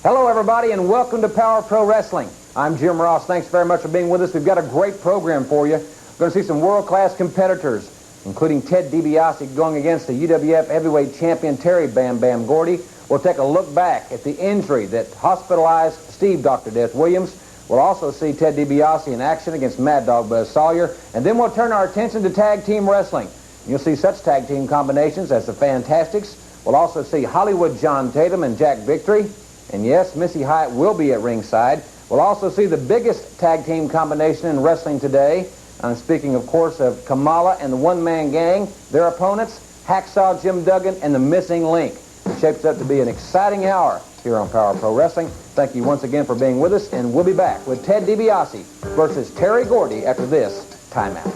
Hello, everybody, and welcome to Power Pro Wrestling. I'm Jim Ross. Thanks very much for being with us. We've got a great program for you. We're going to see some world-class competitors, including Ted DiBiase going against the UWF heavyweight champion Terry Bam Bam Gordy. We'll take a look back at the injury that hospitalized Steve Dr. Death Williams. We'll also see Ted DiBiase in action against Mad Dog Buzz Sawyer. And then we'll turn our attention to tag team wrestling. You'll see such tag team combinations as the Fantastics. We'll also see Hollywood John Tatum and Jack Victory. And yes, Missy Hyatt will be at ringside. We'll also see the biggest tag team combination in wrestling today. I'm speaking, of course, of Kamala and the One-Man Gang. Their opponents, Hacksaw Jim Duggan and the Missing Link. It shapes up to be an exciting hour here on Power Pro Wrestling. Thank you once again for being with us, and we'll be back with Ted DiBiase versus Terry Gordy after this timeout.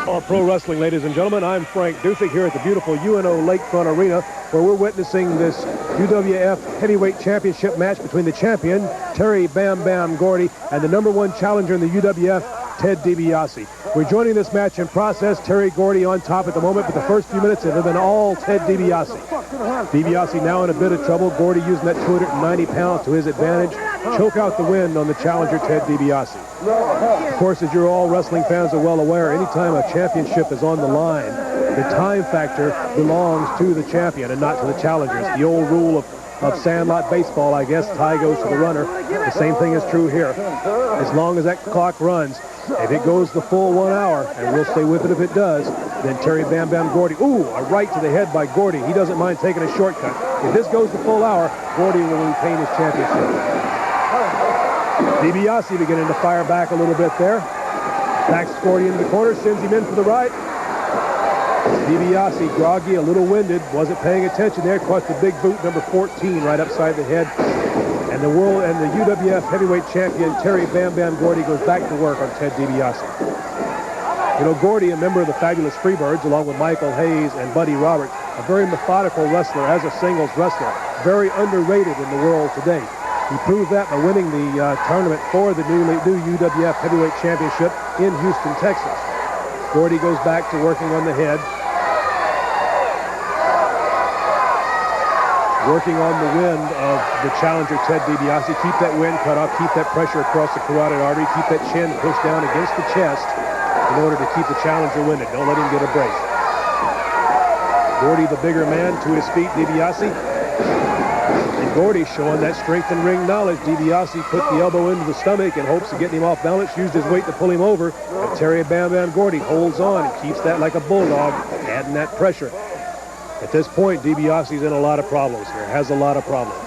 Power Pro Wrestling, ladies and gentlemen. I'm Frank Dusek here at the beautiful UNO Lakefront Arena, where we're witnessing this UWF Heavyweight Championship match between the champion, Terry Bam Bam Gordy, and the #1 challenger in the UWF, Ted DiBiase. We're joining this match in process. Terry Gordy on top at the moment, but the first few minutes have been all Ted DiBiase. DiBiase now in a bit of trouble. Gordy using that 290 pounds to his advantage. Choke out the win on the challenger, Ted DiBiase. Of course, as you're all wrestling fans are well aware, anytime a championship is on the line, the time factor belongs to the champion and not to the challengers. The old rule of sandlot baseball, I guess, tie goes to the runner. The same thing is true here. As long as that clock runs, if it goes the full 1 hour, and we'll stay with it if it does, then Terry Bam Bam Gordy, ooh, a right to the head by Gordy. He doesn't mind taking a shortcut. If this goes the full hour, Gordy will retain his championship. DiBiase beginning to fire back a little bit there. Backs Gordy into the corner, sends him in for the right. DiBiase, groggy, a little winded, wasn't paying attention there. Caught the big boot, number 14, right upside the head. And the UWF heavyweight champion, Terry Bam Bam Gordy, goes back to work on Ted DiBiase. You know, Gordy, a member of the Fabulous Freebirds, along with Michael Hayes and Buddy Roberts, a very methodical wrestler as a singles wrestler. Very underrated in the world today. He proved that by winning the tournament for the new UWF Heavyweight Championship in Houston, Texas. Gordy goes back to working on the head. Working on the wind of the challenger, Ted DiBiase. Keep that wind cut off. Keep that pressure across the carotid artery. Keep that chin pushed down against the chest in order to keep the challenger winded. Don't let him get a break. Gordy, the bigger man, to his feet. DiBiase. And Gordy showing that strength and ring knowledge. DiBiase put the elbow into the stomach in hopes of getting him off balance. Used his weight to pull him over. But Terry Bam Bam Gordy holds on and keeps that like a bulldog, adding that pressure. At this point, DiBiase's in a lot of problems here. Has a lot of problems.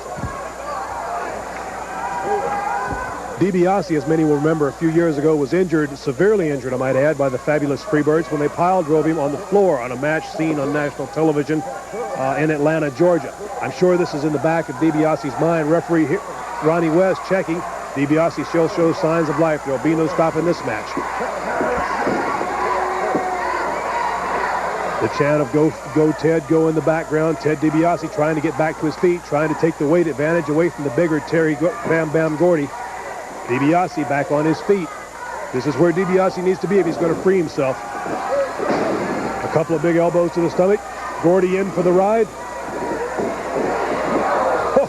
DiBiase, as many will remember, a few years ago was injured, severely injured, I might add, by the Fabulous Freebirds when they pile drove him on the floor on a match seen on national television in Atlanta, Georgia. I'm sure this is in the back of DiBiase's mind. Referee Ronnie West checking. DiBiase still shows signs of life. There'll be no stopping this match. The chant of go Ted, go in the background. Ted DiBiase trying to get back to his feet, trying to take the weight advantage away from the bigger Terry Bam Bam Gordy. DiBiase back on his feet. This is where DiBiase needs to be if he's going to free himself. A couple of big elbows to the stomach. Gordy in for the ride.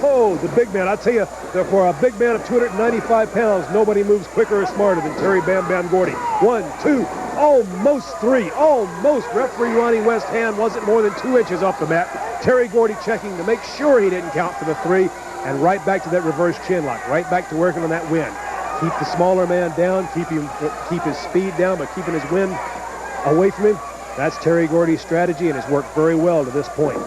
Oh, the big man. I tell you, for a big man of 295 pounds, nobody moves quicker or smarter than Terry Bam Bam Gordy. 1, 2, almost 3. Almost. Referee Ronnie West's hand wasn't more than 2 inches off the mat. Terry Gordy checking to make sure he didn't count for the 3. And right back to that reverse chin lock. Right back to working on that wind. Keep the smaller man down. Keep his speed down, but keeping his wind away from him. That's Terry Gordy's strategy, and it's worked very well to this point.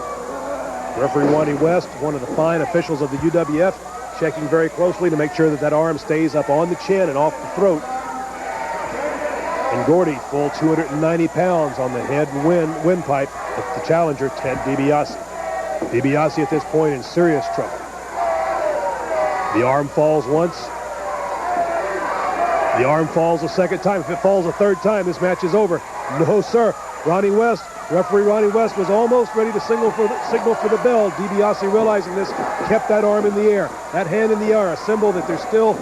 Referee Ronnie West, one of the fine officials of the UWF, checking very closely to make sure that that arm stays up on the chin and off the throat. And Gordy, full 290 pounds on the head and windpipe with the challenger, Ted DiBiase. DiBiase at this point in serious trouble. The arm falls once. The arm falls a second time. If it falls a third time, this match is over. No, sir. Referee Ronnie West was almost ready to signal for the bell. DiBiase, realizing this, kept that arm in the air. That hand in the air, a symbol that there's still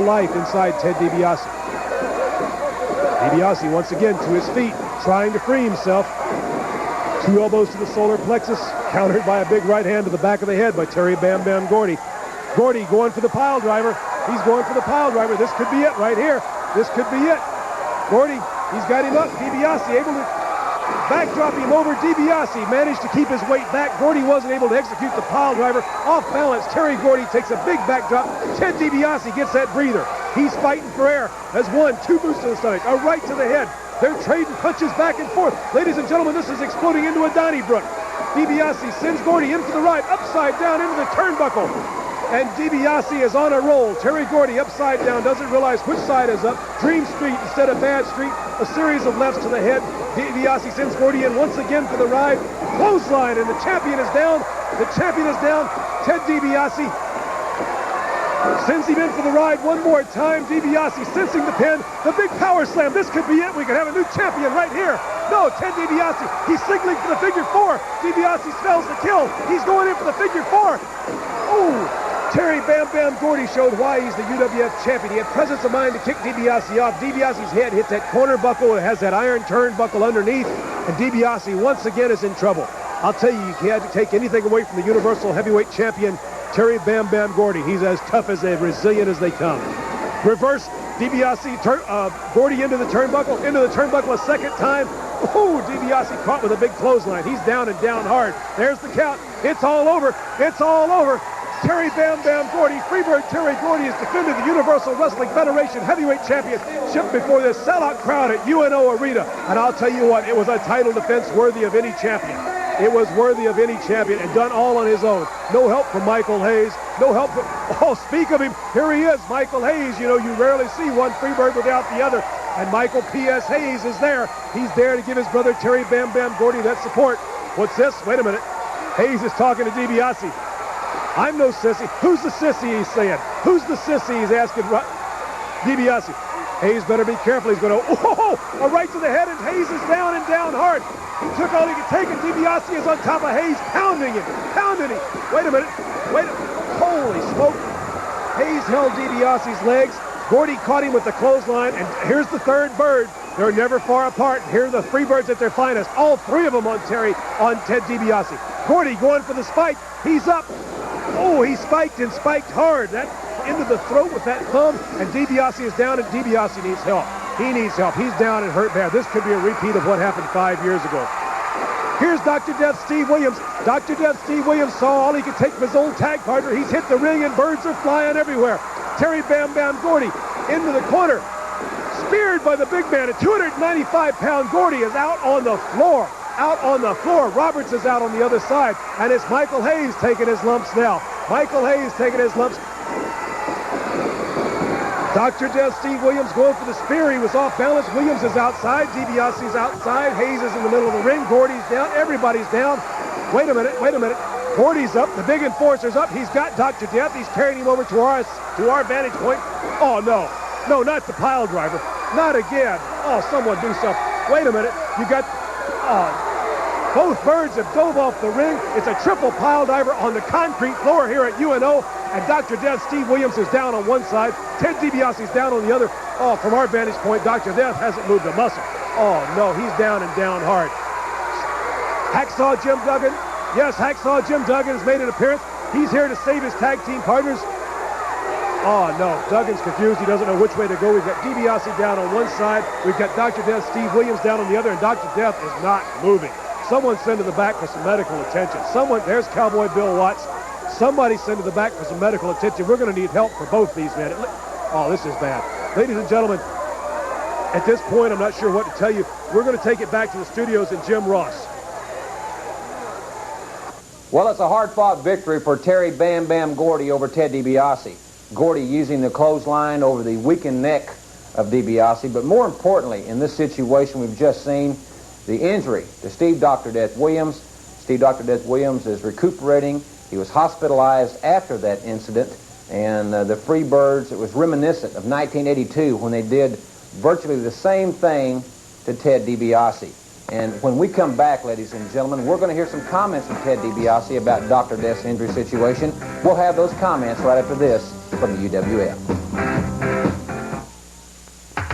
life inside Ted DiBiase. DiBiase once again to his feet, trying to free himself. 2 elbows to the solar plexus, countered by a big right hand to the back of the head by Terry Bam Bam Gordy. Gordy going for the pile driver. He's going for the pile driver. This could be it right here. This could be it. Gordy, he's got him up. DiBiase able to backdrop him over. DiBiase managed to keep his weight back. Gordy wasn't able to execute the pile driver. Off balance, Terry Gordy takes a big backdrop. Ted DiBiase gets that breather. He's fighting for air. Has 1, 2 boosts to the stomach, a right to the head. They're trading punches back and forth. Ladies and gentlemen, this is exploding into a Donnybrook. DiBiase sends Gordy in for the right, upside down into the turnbuckle. And DiBiase is on a roll. Terry Gordy upside down, doesn't realize which side is up. Dream Street instead of Bad Street. A series of lefts to the head. DiBiase sends Gordy in once again for the ride. Clothesline, and the champion is down. The champion is down. Ted DiBiase sends him in for the ride one more time. DiBiase sensing the pin. The big power slam. This could be it. We could have a new champion right here. No, Ted DiBiase. He's signaling for the figure 4. DiBiase smells the kill. He's going in for the figure 4. Oh! Terry Bam Bam Gordy showed why he's the UWF champion. He had presence of mind to kick DiBiase off. DiBiase's head hits that corner buckle. It has that iron turnbuckle underneath. And DiBiase once again is in trouble. I'll tell you can't take anything away from the Universal Heavyweight Champion, Terry Bam Bam Gordy. He's as tough as resilient as they come. Reverse DiBiase, Gordy into the turnbuckle a second time. Oh, DiBiase caught with a big clothesline. He's down and down hard. There's the count. It's all over. It's all over. Terry Bam Bam Gordy, Freebird Terry Gordy has defended the Universal Wrestling Federation Heavyweight Championship before this sellout crowd at UNO Arena. And I'll tell you what, it was a title defense worthy of any champion. It was worthy of any champion and done all on his own. No help from Michael Hayes. No help from, oh, speak of him. Here he is, Michael Hayes. You know, you rarely see one Freebird without the other. And Michael P.S. Hayes is there. He's there to give his brother Terry Bam Bam Gordy that support. What's this? Wait a minute. Hayes is talking to DiBiase. I'm no sissy. Who's the sissy, he's saying? Who's the sissy, he's asking DiBiase. Hayes better be careful. He's going to, oh, a right to the head, and Hayes is down and down hard. He took all he could take, and DiBiase is on top of Hayes, pounding him. Wait a minute. Holy smoke. Hayes held DiBiase's legs. Gordy caught him with the clothesline, and here's the third bird. They're never far apart. Here are the three birds at their finest. All three of them on Ted DiBiase. Gordy going for the spike. He's up. Oh, he spiked and spiked hard. That into the throat with that thumb, and DiBiase is down, and DiBiase needs help. He needs help. He's down and hurt bad. This could be a repeat of what happened 5 years ago. Here's Dr. Death Steve Williams. Dr. Death Steve Williams saw all he could take from his old tag partner. He's hit the ring, and birds are flying everywhere. Terry Bam Bam Gordy into the corner. Speared by the big man. A 295-pound Gordy is out on the floor. Roberts is out on the other side, and it's Michael Hayes taking his lumps now. Dr. Death Steve Williams going for the spear. He was off balance. Williams is outside. DiBiase's outside. Hayes is in the middle of the ring. Gordy's down. Everybody's down. Wait a minute. Gordy's up. The big enforcer's up. He's got Dr. Death. He's carrying him over to our vantage point. Oh, no. No, not the pile driver. Not again. Oh, someone do something. Wait a minute. You got... both birds have dove off the ring. It's a triple pile driver on the concrete floor here at UNO. And Dr. Death Steve Williams is down on one side. Ted DiBiase's down on the other. Oh, from our vantage point, Dr. Death hasn't moved a muscle. Oh, no, he's down and down hard. Hacksaw Jim Duggan. Yes, Hacksaw Jim Duggan has made an appearance. He's here to save his tag team partners. Oh, no, Duggan's confused. He doesn't know which way to go. We've got DiBiase down on one side. We've got Dr. Death Steve Williams down on the other, and Dr. Death is not moving. Someone send to the back for some medical attention. There's Cowboy Bill Watts. Somebody send to the back for some medical attention. We're going to need help for both these men. Oh, this is bad. Ladies and gentlemen, at this point, I'm not sure what to tell you. We're going to take it back to the studios and Jim Ross. Well, it's a hard-fought victory for Terry Bam Bam Gordy over Ted DiBiase. Gordy using the clothesline over the weakened neck of DiBiase. But more importantly, in this situation we've just seen, the injury to Steve Dr. Death Williams. Steve Dr. Death Williams is recuperating. He was hospitalized after that incident. And the Freebirds, it was reminiscent of 1982 when they did virtually the same thing to Ted DiBiase. And when we come back, ladies and gentlemen, we're going to hear some comments from Ted DiBiase about Dr. Death's injury situation. We'll have those comments right after this from the UWF.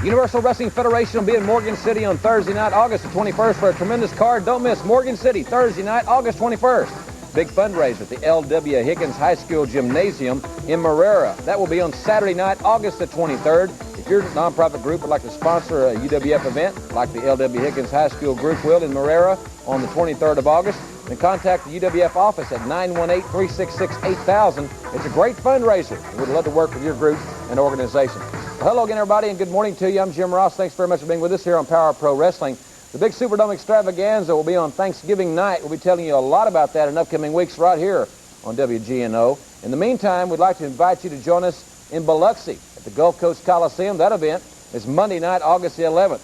Universal Wrestling Federation will be in Morgan City on Thursday night, August the 21st for a tremendous card. Don't miss Morgan City, Thursday night, August 21st. big fundraiser at the L.W. Higgins High School Gymnasium in Marrera. That will be on Saturday night, August the 23rd. If your nonprofit group would like to sponsor a UWF event, like the L.W. Higgins High School group will in Marrera on the 23rd of August, then contact the UWF office at 918-366-8000. It's a great fundraiser. We'd love to work with your group and organization. Well, hello again, everybody, and good morning to you. I'm Jim Ross. Thanks very much for being with us here on Power Pro Wrestling. The big Superdome extravaganza will be on Thanksgiving night. We'll be telling you a lot about that in upcoming weeks right here on WGNO. In the meantime, we'd like to invite you to join us in Biloxi at the Gulf Coast Coliseum. That event is Monday night, August the 11th.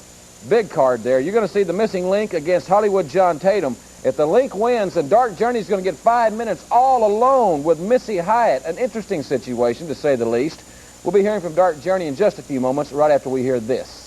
Big card there. You're going to see the Missing Link against Hollywood John Tatum. If the Link wins, then Dark Journey's going to get 5 minutes all alone with Missy Hyatt. An interesting situation, to say the least. We'll be hearing from Dark Journey in just a few moments, right after we hear this.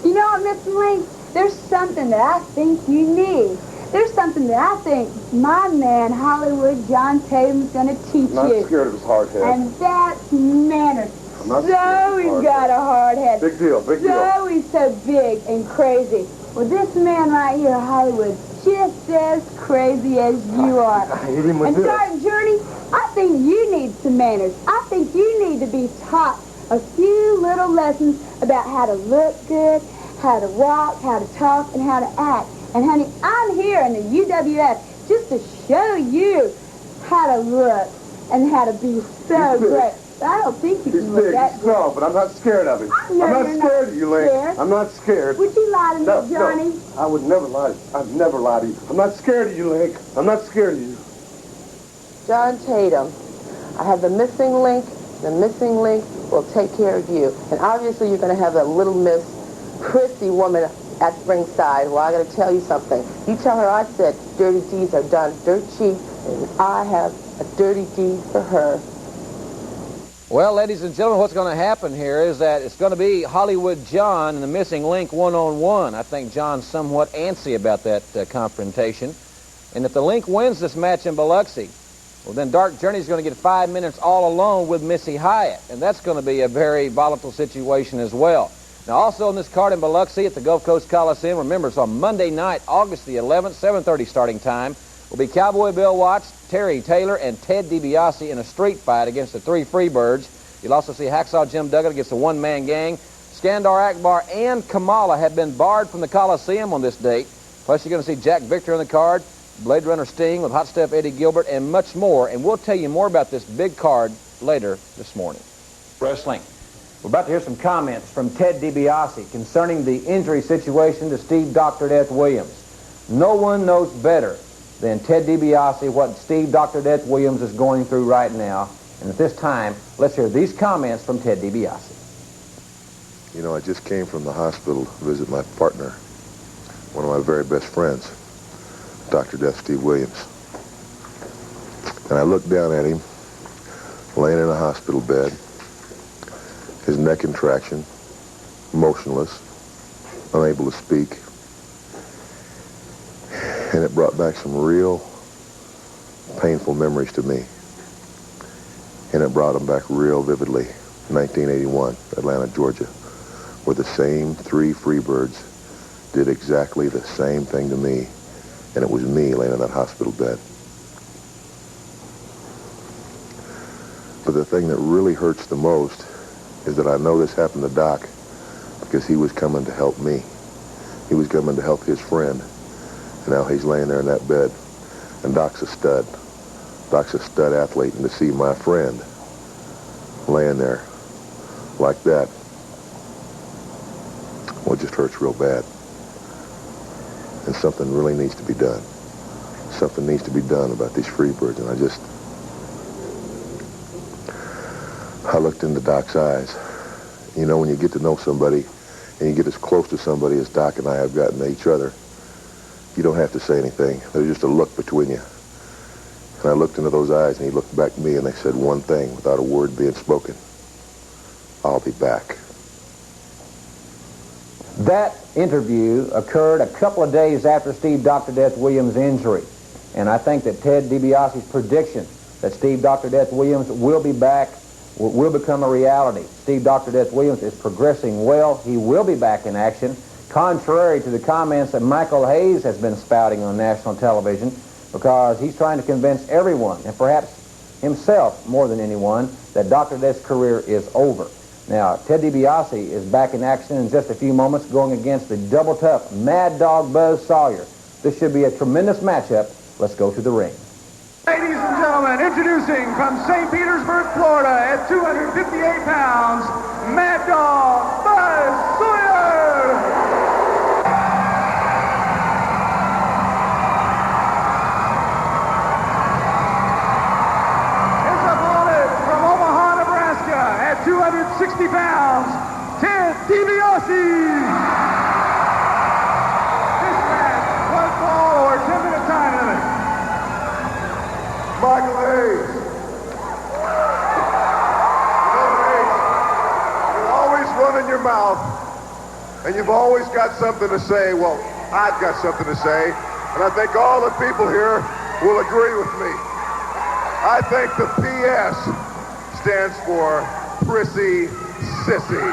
You know what, Mr. Link? There's something that I think you need. There's something that I think my man, Hollywood John Tatum's going to teach you. I'm not scared of his hard head. And that's manners. I'm not scared So of his he's hard got head. a hard head. Big deal, big deal. So he's so big and crazy. Well, this man right here, Hollywood, just as crazy as you are. I hate him with And this. Dark Journey, I think you need some manners. I think you need to be taught a few little lessons about how to look good, how to walk, how to talk, and how to act. And honey, I'm here in the UWF just to show you how to look and how to be so He's big. great. But I don't think you He's can look big, that he's good. tall, but I'm not scared of him. No, I'm not you're scared not of you, Link. scared. I'm not scared. Would you lie to me, No, Johnny? no, I would never lie to you. I'd never lie to you. I'm not scared of you, Link. I'm not scared of you. John Tatum, I have the missing link. The missing link will take care of you. And obviously you're going to have that little Miss Prissy woman at ringside. Well, I got to tell you something. You tell her I said dirty deeds are done dirt cheap, and I have a dirty deed for her. Well, ladies and gentlemen, what's going to happen here is that it's going to be Hollywood John and the Missing Link one-on-one. I think John's somewhat antsy about that confrontation. And if the Link wins this match in Biloxi, well, then Dark Journey's going to get 5 minutes all alone with Missy Hyatt. And that's going to be a very volatile situation as well. Now, also on this card in Biloxi at the Gulf Coast Coliseum, remember, it's on Monday night, August the 11th, 7:30 starting time, will be Cowboy Bill Watts, Terry Taylor, and Ted DiBiase in a street fight against the three Freebirds. You'll also see Hacksaw Jim Duggan against the one-man gang. Skandar Akbar and Kamala have been barred from the Coliseum on this date. Plus, you're going to see Jack Victor on the card, Blade Runner Sting with Hot Stuff Eddie Gilbert, and much more. And we'll tell you more about this big card later this morning. Wrestling. We're about to hear some comments from Ted DiBiase concerning the injury situation to Steve Dr. Death Williams. No one knows better than Ted DiBiase what Steve Dr. Death Williams is going through right now. And at this time, let's hear these comments from Ted DiBiase. You know, I just came from the hospital to visit my partner, one of my very best friends, Dr. Death Steve Williams. And I looked down at him, laying in a hospital bed, his neck in traction, motionless, unable to speak. And it brought back some real painful memories to me. And it brought them back real vividly. 1981, Atlanta, Georgia, where the same three Freebirds did exactly the same thing to me. And it was me laying in that hospital bed. But the thing that really hurts the most is that I know this happened to Doc because he was coming to help me. He was coming to help his friend. And now he's laying there in that bed. And Doc's a stud. Doc's a stud athlete. And to see my friend laying there like that, well, it just hurts real bad. And something really needs to be done. Something needs to be done about these Freebirds. And I looked into Doc's eyes. You know, when you get to know somebody and you get as close to somebody as Doc and I have gotten to each other, you don't have to say anything. There's just a look between you. And I looked into those eyes and he looked back at me and they said one thing without a word being spoken. I'll be back. That interview occurred a couple of days after Steve Dr. Death Williams' injury. And I think that Ted DiBiase's prediction that Steve Dr. Death Williams will be back will become a reality. Steve Dr. Death Williams is progressing well. He will be back in action contrary to the comments that Michael Hayes has been spouting on national television, because he's trying to convince everyone, and perhaps himself more than anyone, that Dr. Death's career is over. Now, Ted DiBiase is back in action in just a few moments, going against the double tough Mad Dog Buzz Sawyer. This should be a tremendous matchup. Let's go to the ring. Ladies and gentlemen, introducing from St. Petersburg, Florida, at 258 pounds, Mad Dog Buzz Sawyer! His opponent from Omaha, Nebraska, at 260 pounds, Ted DiBiase! This match, one fall or 10-minute time limit. Michael Hayes. Hayes, you're always running your mouth, and you've always got something to say. Well, I've got something to say, and I think all the people here will agree with me. I think the PS stands for Prissy Sissy.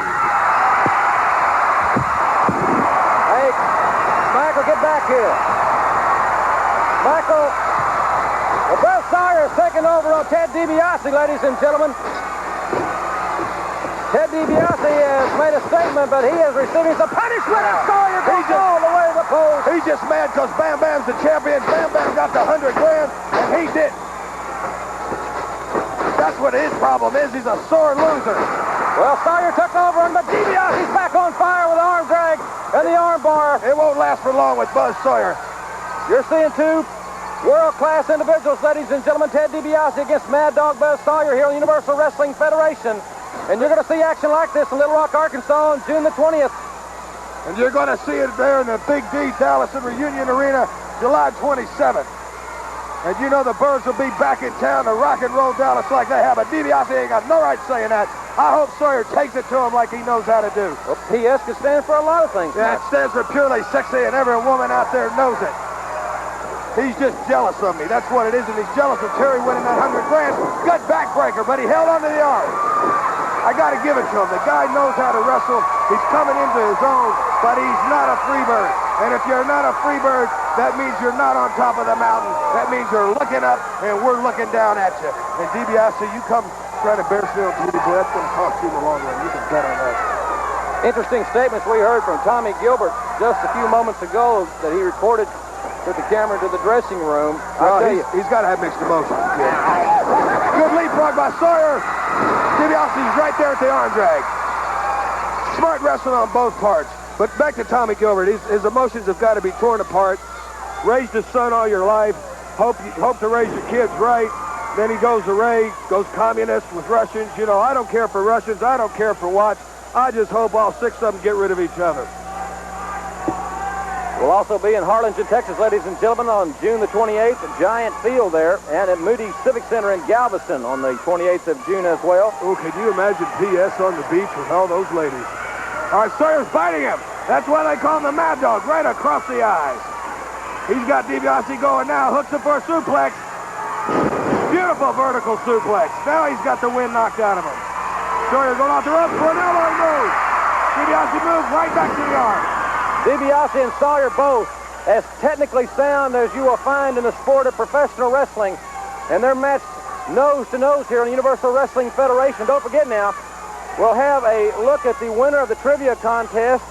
Hey, Michael, get back here. Michael, well, Buzz Sawyer is taking over on Ted DiBiase, ladies and gentlemen. Ted DiBiase has made a statement, but he is receiving some punishment. Sawyer goes all the way to the post. He's just mad because Bam Bam's the champion. Bam Bam got the 100 grand, and he didn't. That's what his problem is. He's a sore loser. Well, Sawyer took over, but DiBiase's back on fire with the arm drag and the arm bar. It won't last for long with Buzz Sawyer. You're seeing two world-class individuals, ladies and gentlemen. Ted DiBiase against Mad Dog Buzz Sawyer here on the Universal Wrestling Federation. And you're going to see action like this in Little Rock, Arkansas on June the 20th. And you're going to see it there in the Big D Dallas and Reunion Arena July 27th. And you know the Birds will be back in town to rock and roll Dallas like they have. But DiBiase ain't got no right saying that. I hope Sawyer takes it to him like he knows how to do. Well, PS can stand for a lot of things. Yeah, it stands for purely sexy, and every woman out there knows it. He's just jealous of me. That's what it is, and he's jealous of Terry winning that 100 grand. Good backbreaker, but he held on to the arm. I got to give it to him. The guy knows how to wrestle. He's coming into his own, but he's not a free bird. And if you're not a free bird, that means you're not on top of the mountain. That means you're looking up, and we're looking down at you. And DiBiase, you come trying to embarrass me on TV, boy, that's going to cost you in the long run. You can bet on that. Interesting statements we heard from Tommy Gilbert just a few moments ago that he recorded with the camera to the dressing room. Well, he's got to have mixed emotions. Yeah. Good leapfrog by Sawyer. DiBiase's right there at the arm drag. Smart wrestling on both parts. But back to Tommy Gilbert. His emotions have got to be torn apart. Raised his son all your life. Hope to raise your kids right. Then he goes away, goes communist with Russians. You know, I don't care for Russians. I don't care for what. I just hope all six of them get rid of each other. We'll also be in Harlingen, Texas, ladies and gentlemen, on June the 28th at Giant Field there, and at Moody Civic Center in Galveston on the 28th of June as well. Oh, can you imagine PS on the beach with all those ladies? All right, Sawyer's biting him. That's why they call him the Mad Dog, right across the eyes. He's got DiBiase going now, hooks him for a suplex. Beautiful vertical suplex. Now he's got the wind knocked out of him. Sawyer going off the ropes for an elbow move. DiBiase moves right back to the arm. DiBiase and Sawyer both as technically sound as you will find in the sport of professional wrestling. And they're matched nose to nose here on the Universal Wrestling Federation. Don't forget now, we'll have a look at the winner of the trivia contest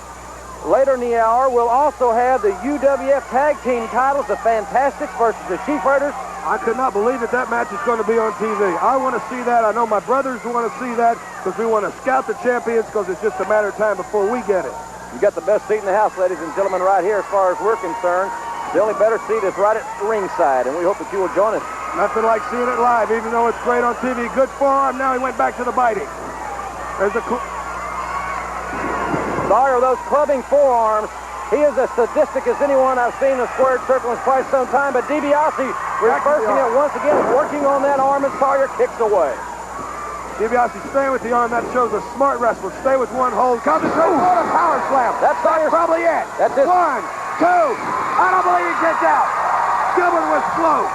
later in the hour. We'll also have the UWF tag team titles, the Fantastics versus the Sheepherders. I could not believe that match is going to be on TV. I want to see that. I know my brothers want to see that because we want to scout the champions because it's just a matter of time before we get it. You got the best seat in the house, ladies and gentlemen, right here as far as we're concerned. The only better seat is right at ringside, and we hope that you will join us. Nothing like seeing it live, even though it's great on TV. Good forearm. Now he went back to the biting. There's a... Sawyer, those clubbing forearms, he is as sadistic as anyone I've seen in the squared circle in quite some time, but DiBiase reversing it once again, working on that arm, and Sawyer kicks away. DiBiase staying with the arm. That shows a smart wrestler. Stay with one hold. Concentrate on a power slam. That's Sawyer's... probably it. That's it. 1, 2. I don't believe he gets out. Gilbert was slow.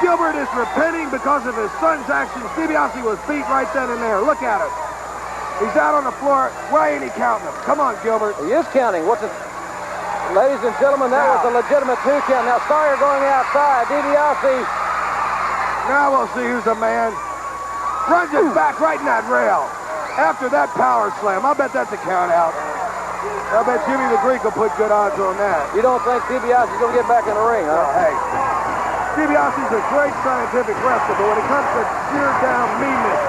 Gilbert is repenting because of his son's actions. DiBiase was beat right then and there. Look at him. He's out on the floor. Why ain't he counting him? Come on, Gilbert. He is counting. What's it? Ladies and gentlemen, that was a legitimate 2 count. Now Sawyer going outside. DiBiase. Now we'll see who's the man. Runs it back right in that rail. After that power slam, I bet that's a count out. I bet Jimmy the Greek will put good odds on that. You don't think DiBiase's going to get back in the ring, huh? Well, hey, DiBiase's a great scientific wrestler, but when it comes to sheer down meanness,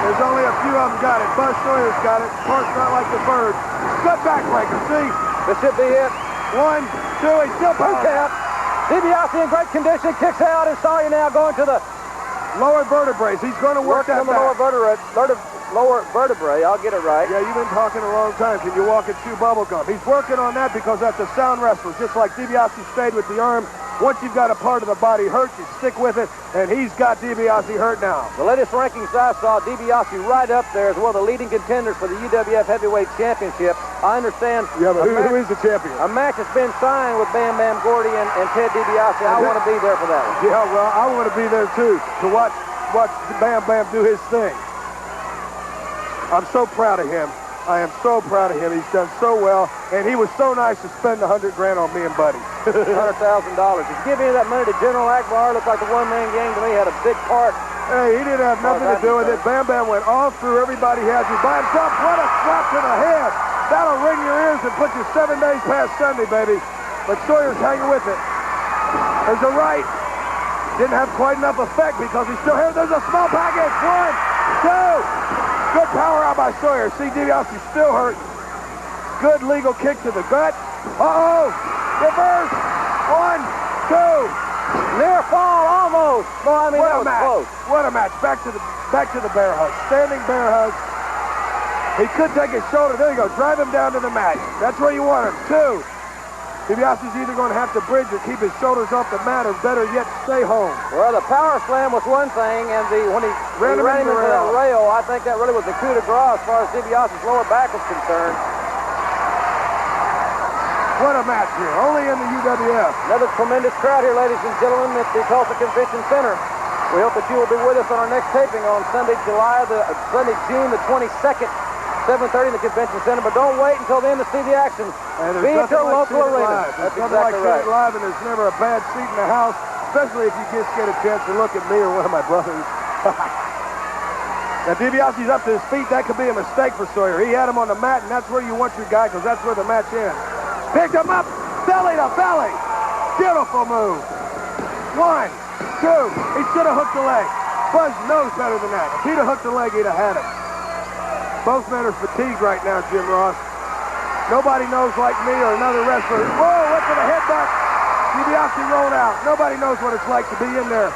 there's only a few of them got it. Buzz Sawyer's got it. Park's not like the bird. Good backbreaker, see? This should be it. 1, 2, he's still 2 count. DiBiase in great condition, kicks out, and Sawyer now going to the lower vertebrae. He's going to work that on the lower vertebrae. I'll get it right. Yeah, you've been talking a long time. Can you walk and chew bubble gum? He's working on that because that's a sound wrestler. Just like DiBiase stayed with the arm. Once you've got a part of the body hurt, you stick with it, and he's got DiBiase hurt now. The latest rankings I saw, DiBiase right up there as one of the leading contenders for the UWF Heavyweight Championship. I understand. Yeah, but who is the champion? A match has been signed with Bam Bam Gordy and Ted DiBiase. I want to be there for that one. Yeah, well, I want to be there too to watch Bam Bam do his thing. I'm so proud of him. I am so proud of him. He's done so well, and he was so nice to spend $100 grand on me and Buddy. $100,000. Did you give any of that money to General Akbar? Looked like the one-man gang to me had a big part. Hey, he didn't have nothing to do with it. Bam Bam went all through everybody he had to by himself. What a slap to the head. That'll ring your ears and put you 7 days past Sunday, baby. But Sawyer's hanging with it. There's a right. Didn't have quite enough effect because he's still here. There's a small package. 1, 2. Good power out by Sawyer. See, DiBiase's still hurt. Good legal kick to the gut. Uh-oh. Reverse. 1, 2. Near fall, almost. No, I mean, that was close. What a match. Back to the bear hug. Standing bear hug. He could take his shoulder. There you go. Drive him down to the mat. That's where you want him. 2. DiBiase's either going to have to bridge or keep his shoulders off the mat, or better yet, stay home. Well, the power slam was one thing, and when he ran him into that rail, I think that really was the coup de grace as far as DiBiase's lower back was concerned. What a match here, only in the UWF. Another tremendous crowd here, ladies and gentlemen, at the Tulsa Convention Center. We hope that you will be with us on our next taping on Sunday, June the 22nd. 7:30 in the convention center, but don't wait until then to see the action. Be at your local arena. That's exactly right. Live, and there's never a bad seat in the house, especially if you just get a chance to look at me or one of my brothers. Now, DiBiase's up to his feet. That could be a mistake for Sawyer. He had him on the mat, and that's where you want your guy, because that's where the match ends. Picked him up, belly to belly. Beautiful move. 1, 2. He should have hooked the leg. Buzz knows better than that. If he'd have hooked the leg, he'd have had it. Both men are fatigued right now, Jim Ross. Nobody knows like me or another wrestler. Whoa, went for the headbutt. DiBiase rolled out. Nobody knows what it's like to be in there,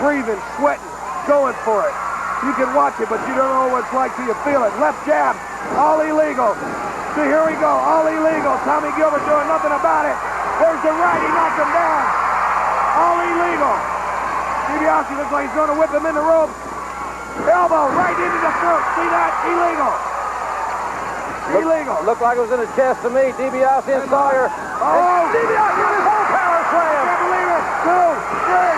breathing, sweating, going for it. You can watch it, but you don't know what it's like till you feel it. Left jab, all illegal. See, here we go, all illegal. Tommy Gilbert doing nothing about it. There's the right, he knocked him down. All illegal. DiBiase looks like he's going to whip him in the rope. Elbow right into the throat. See that? Illegal. Illegal. Looked like it was in his chest to me. DiBiase and Sawyer. Oh! DiBiase with his whole power slam. I can't believe it. 2, 3.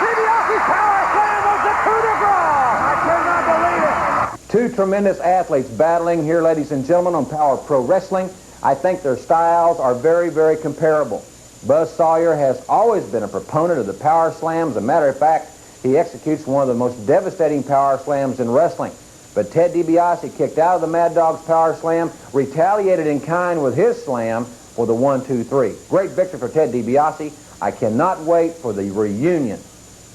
DiBiase's power slam was the coup de grace. I cannot believe it. Two tremendous athletes battling here, ladies and gentlemen, on Power Pro Wrestling. I think their styles are very, very comparable. Buzz Sawyer has always been a proponent of the power slam. As a matter of fact, he executes one of the most devastating power slams in wrestling. But Ted DiBiase kicked out of the Mad Dog's power slam, retaliated in kind with his slam for the 1, 2, 3. Great victory for Ted DiBiase. I cannot wait for the reunion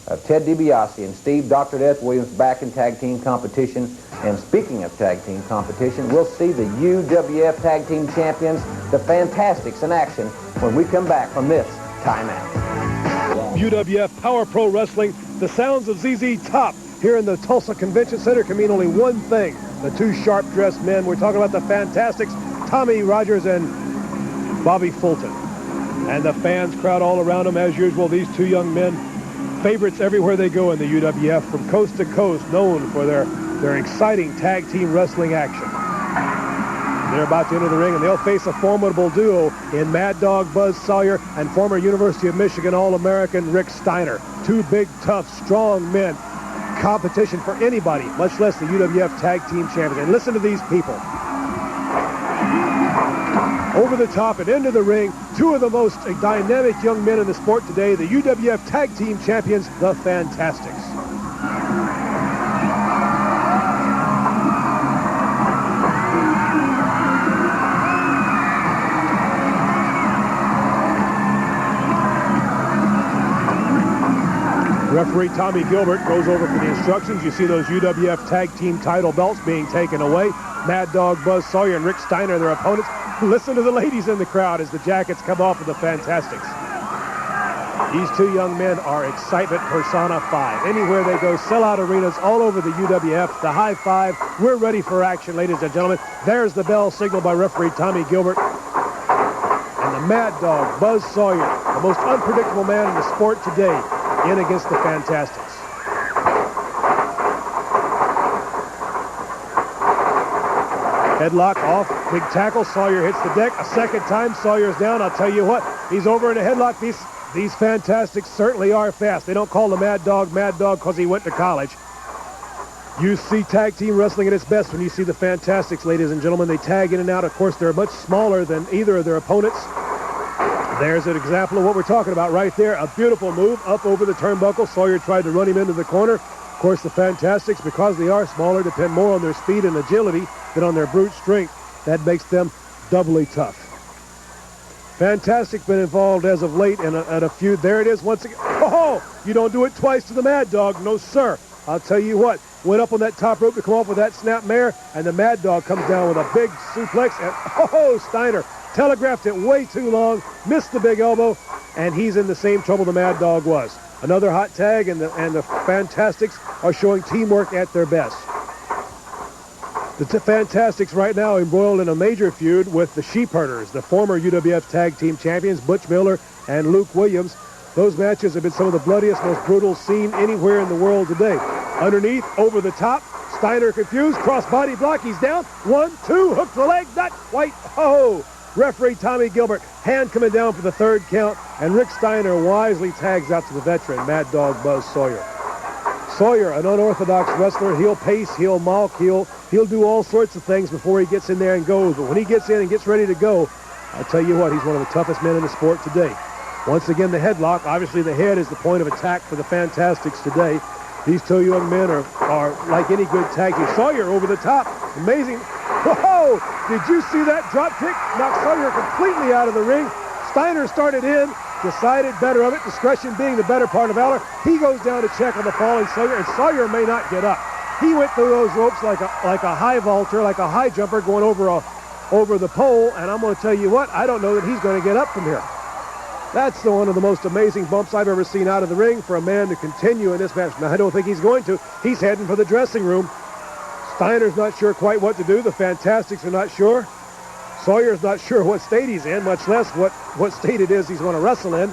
of Ted DiBiase and Steve Dr. Death Williams back in tag team competition. And speaking of tag team competition, we'll see the UWF tag team champions, the Fantastics, in action when we come back from this timeout. UWF Power Pro Wrestling, the sounds of ZZ Top here in the Tulsa Convention Center can mean only one thing. The two sharp-dressed men. We're talking about the Fantastics, Tommy Rogers and Bobby Fulton. And the fans crowd all around them as usual. These two young men, favorites everywhere they go in the UWF, from coast to coast, known for their exciting tag team wrestling action. They're about to enter the ring, and they'll face a formidable duo in Mad Dog Buzz Sawyer and former University of Michigan All-American Rick Steiner. Two big, tough, strong men. Competition for anybody, much less the UWF Tag Team Champions. And listen to these people. over the top and into the ring, two of the most dynamic young men in the sport today, the UWF Tag Team Champions, the Fantastics. Referee Tommy Gilbert goes over for the instructions. You see those UWF Tag Team title belts being taken away. Mad Dog Buzz Sawyer and Rick Steiner, their opponents. Listen to the ladies in the crowd as the jackets come off of the Fantastics. These two young men are excitement personified. Anywhere they go, sellout arenas all over the UWF. The high five. We're ready for action, ladies and gentlemen. There's the bell signaled by referee Tommy Gilbert. And the Mad Dog Buzz Sawyer, the most unpredictable man in the sport today, in against the Fantastics. Headlock off, big tackle, Sawyer hits the deck. A second time, Sawyer's down. I'll tell you what, he's over in a headlock. These Fantastics certainly are fast. They don't call the Mad Dog because he went to college. You see tag team wrestling at its best when you see the Fantastics, ladies and gentlemen. They tag in and out. Of course, they're much smaller than either of their opponents. There's an example of what we're talking about right there. A beautiful move up over the turnbuckle. Sawyer tried to run him into the corner. Of course, the Fantastics, because they are smaller, depend more on their speed and agility than on their brute strength. That makes them doubly tough. Fantastic been involved as of late in a feud. There it is once again. Oh, you don't do it twice to the Mad Dog. No, sir. I'll tell you what. Went up on that top rope to come off with that snap mare, and the Mad Dog comes down with a big suplex. And Steiner telegraphed it way too long, missed the big elbow, and he's in the same trouble the Mad Dog was. Another hot tag, and the Fantastics are showing teamwork at their best. The Fantastics right now embroiled in a major feud with the Sheep Herders, the former UWF Tag Team Champions, Butch Miller and Luke Williams. Those matches have been some of the bloodiest, most brutal seen anywhere in the world today. Underneath, over the top, Steiner confused, cross-body block, he's down. 1, 2, hook the leg, not quite. Oh! Referee Tommy Gilbert, hand coming down for the third count, and Rick Steiner wisely tags out to the veteran, Mad Dog Buzz Sawyer. Sawyer, an unorthodox wrestler, he'll pace, he'll mock, he'll do all sorts of things before he gets in there and goes. But when he gets in and gets ready to go, I'll tell you what, he's one of the toughest men in the sport today. Once again, the headlock. Obviously, the head is the point of attack for the Fantastics today. These two young men are like any good tag team. Sawyer over the top. Amazing. Whoa! Did you see that drop kick? Knocked Sawyer completely out of the ring. Steiner started in, decided better of it, discretion being the better part of valor. He goes down to check on the falling Sawyer, and Sawyer may not get up. He went through those ropes like a high vaulter, like a high jumper going over the pole, and I'm going to tell you what, I don't know that he's going to get up from here. That's one of the most amazing bumps I've ever seen out of the ring for a man to continue in this match. Now, I don't think he's going to. He's heading for the dressing room. Steiner's not sure quite what to do. The Fantastics are not sure. Sawyer's not sure what state he's in, much less what state it is he's going to wrestle in.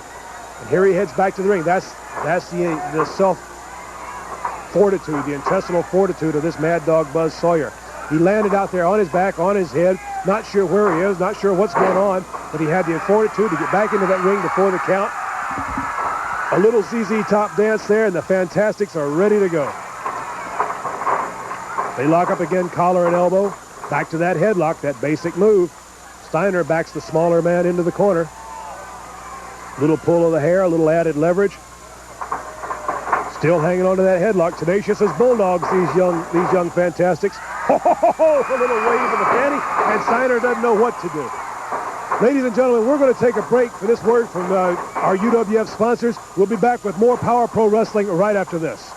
And here he heads back to the ring. That's the self-fortitude, the intestinal fortitude of this Mad Dog Buzz Sawyer. He landed out there on his back, on his head, not sure where he is, not sure what's going on, but he had the fortitude to get back into that ring before the count. A little ZZ Top dance there, and the Fantastics are ready to go. They lock up again, collar and elbow. Back to that headlock, that basic move. Steiner backs the smaller man into the corner. Little pull of the hair, a little added leverage. Still hanging on to that headlock. Tenacious as bulldogs, these young Fantastics. Ho, ho, ho, ho, a little wave of the fanny, and Steiner doesn't know what to do. Ladies and gentlemen, we're going to take a break for this word from our UWF sponsors. We'll be back with more Power Pro Wrestling right after this.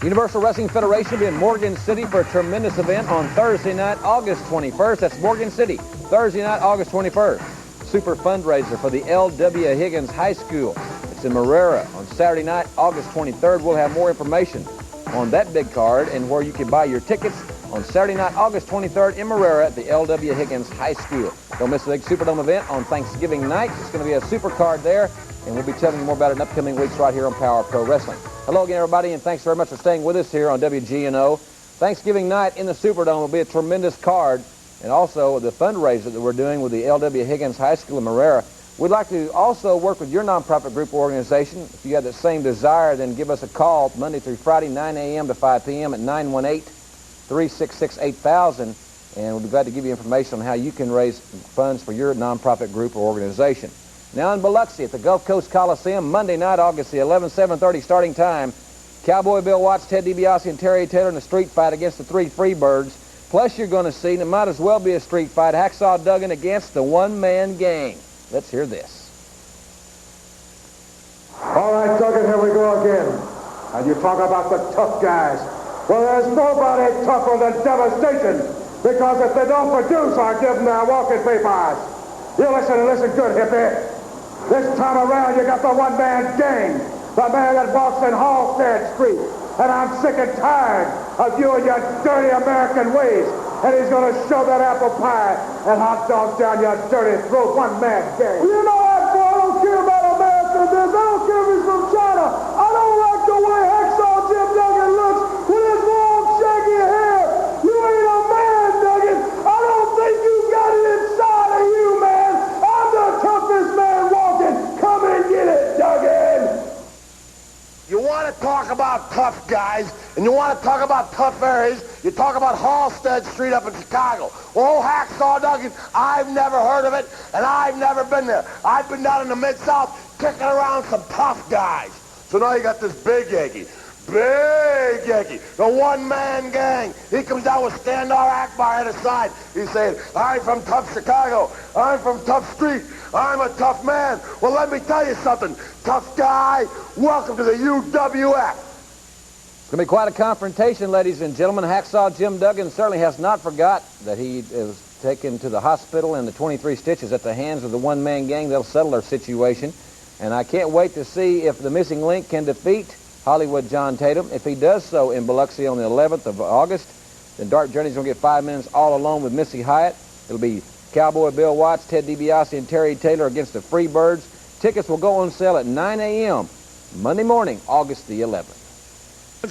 Universal Wrestling Federation will be in Morgan City for a tremendous event on Thursday night, August 21st. That's Morgan City, Thursday night, August 21st. Super fundraiser for the L.W. Higgins High School. It's in Marrera on Saturday night, August 23rd. We'll have more information on that big card and where you can buy your tickets on Saturday night, August 23rd in Marrera at the L.W. Higgins High School. Don't miss the big Superdome event on Thanksgiving night. It's going to be a super card there, and we'll be telling you more about it in upcoming weeks right here on Power Pro Wrestling. Hello again, everybody, and thanks very much for staying with us here on WGNO. Thanksgiving night in the Superdome will be a tremendous card, and also the fundraiser that we're doing with the L.W. Higgins High School in Marrera. We'd like to also work with your nonprofit group or organization. If you have that same desire, then give us a call Monday through Friday, 9 a.m. to 5 p.m. at 888-366-8000, and we'll be glad to give you information on how you can raise funds for your nonprofit group or organization. Now in Biloxi at the Gulf Coast Coliseum, Monday night, August the 11th, 7:30 starting time. Cowboy Bill Watts, Ted DiBiase, and Terry Taylor in a street fight against the three Freebirds. Plus you're going to see, and it might as well be a street fight, Hacksaw Duggan against the one-man gang. Let's hear this. All right, Duggan, here we go again. And you talk about the tough guys. Well, there's nobody tougher than Devastation, because if they don't produce, I give them their walking papers. You listen and listen good, hippie. This time around, you got the one-man gang, the man that walks in Halstead Street. And I'm sick and tired of you and your dirty American ways. And he's going to shove that apple pie and hot dogs down your dirty throat, one-man gang. You know what, boy? I don't care about America this. I don't care if he's from China. I don't like the way Hacksaw Jim Duggan looks with his long, shaggy hair. You ain't a man, Duggan. I don't think you got it inside of you, man. I'm the toughest man walking. Come and get it, Duggan. You want to talk about tough guys, and you want to talk about tough areas, you talk about Halstead Street up in Chicago. Oh, Hacksaw Duggan, I've never heard of it, and I've never been there. I've been down in the Mid-South kicking around some tough guys. So now you got this big Yankee, the one-man gang. He comes down with Skandar Akbar at his side. He's saying, I'm from tough Chicago. I'm from tough street. I'm a tough man. Well, let me tell you something. Tough guy, welcome to the UWF. It's going to be quite a confrontation, ladies and gentlemen. Hacksaw Jim Duggan certainly has not forgot that he was taken to the hospital and the 23 stitches at the hands of the one-man gang. They'll settle their situation. And I can't wait to see if the missing link can defeat Hollywood John Tatum. If he does so in Biloxi on the 11th of August, then Dark Journey's going to get 5 minutes all alone with Missy Hyatt. It'll be Cowboy Bill Watts, Ted DiBiase, and Terry Taylor against the Freebirds. Tickets will go on sale at 9 a.m. Monday morning, August the 11th.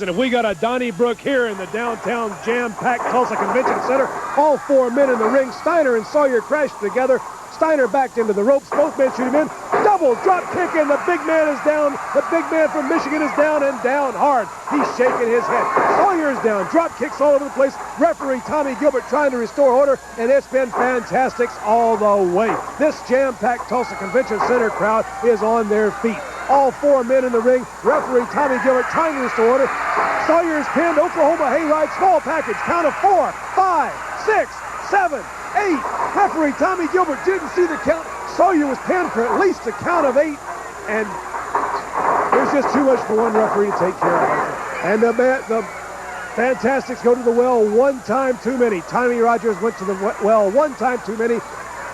And if we got a Donnybrook here in the downtown jam-packed Tulsa Convention Center, all 4 men in the ring, Steiner and Sawyer crashed together. Steiner backed into the ropes. Both men shoot him in. Double drop kick, and the big man is down. The big man from Michigan is down and down hard. He's shaking his head. Sawyer's down. Drop kicks all over the place. Referee Tommy Gilbert trying to restore order, and it's been fantastic all the way. This jam-packed Tulsa Convention Center crowd is on their feet. All 4 men in the ring. Referee Tommy Gilbert trying to restore order. Sawyer's pinned. Oklahoma hayride. Small package. Count of 4, 5, 6, 7, 8. Referee Tommy Gilbert didn't see the count. Sawyer was pinned for at least a count of 8. And there's just too much for one referee to take care of. And the Fantastics go to the well one time too many. Tommy Rogers went to the well one time too many.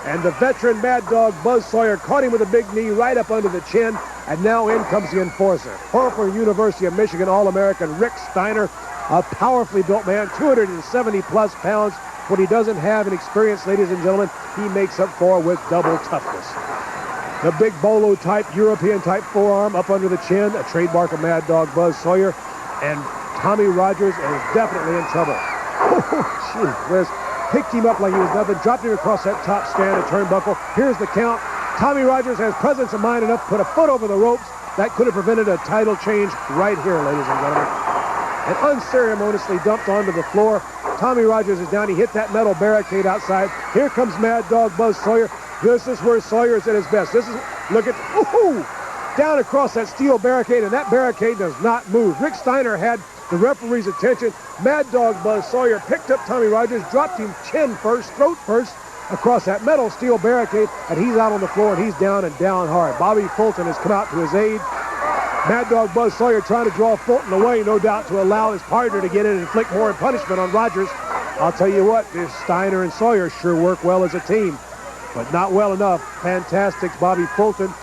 And the veteran Mad Dog Buzz Sawyer caught him with a big knee right up under the chin. And now in comes the enforcer. Former University of Michigan All-American Rick Steiner, a powerfully built man, 270-plus pounds. What he doesn't have in experience, ladies and gentlemen, he makes up for with double toughness. The big bolo-type, European-type forearm up under the chin, a trademark of Mad Dog Buzz Sawyer. And Tommy Rogers is definitely in trouble. Oh, gee whiz. Picked him up like he was nothing, dropped him across that top stand at turnbuckle. Here's the count. Tommy Rogers has presence of mind enough to put a foot over the ropes. That could have prevented a title change right here, ladies and gentlemen. And unceremoniously dumped onto the floor. Tommy Rogers is down. He hit that metal barricade outside. Here comes Mad Dog Buzz Sawyer. This is where Sawyer is at his best. This is, look at, woohoo! Down across that steel barricade, and that barricade does not move. Rick Steiner had the referee's attention. Mad Dog Buzz Sawyer picked up Tommy Rogers, dropped him chin first, throat first, across that metal steel barricade, and he's out on the floor, and he's down and down hard. Bobby Fulton has come out to his aid. Mad Dog Buzz Sawyer trying to draw Fulton away, no doubt, to allow his partner to get in and inflict more punishment on Rogers. I'll tell you what, this Steiner and Sawyer sure work well as a team, but not well enough. Fantastics Bobby Fulton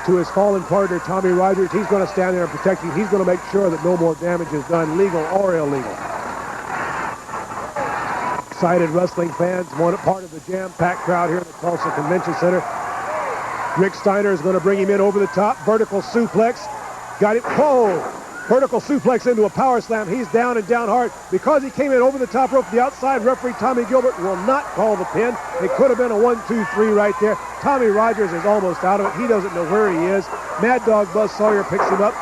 to his fallen partner, Tommy Rogers. He's going to stand there and protect him. He's going to make sure that no more damage is done, legal or illegal. Excited wrestling fans, one part of the jam-packed crowd here at the Tulsa Convention Center. Rick Steiner is going to bring him in over the top. Vertical suplex. Got it. Whoa! Vertical suplex into a power slam. He's down and down hard. Because he came in over the top rope, the outside referee, Tommy Gilbert, will not call the pin. It could have been a 1-2-3 right there. Tommy Rogers is almost out of it. He doesn't know where he is. Mad Dog Buzz Sawyer picks him up.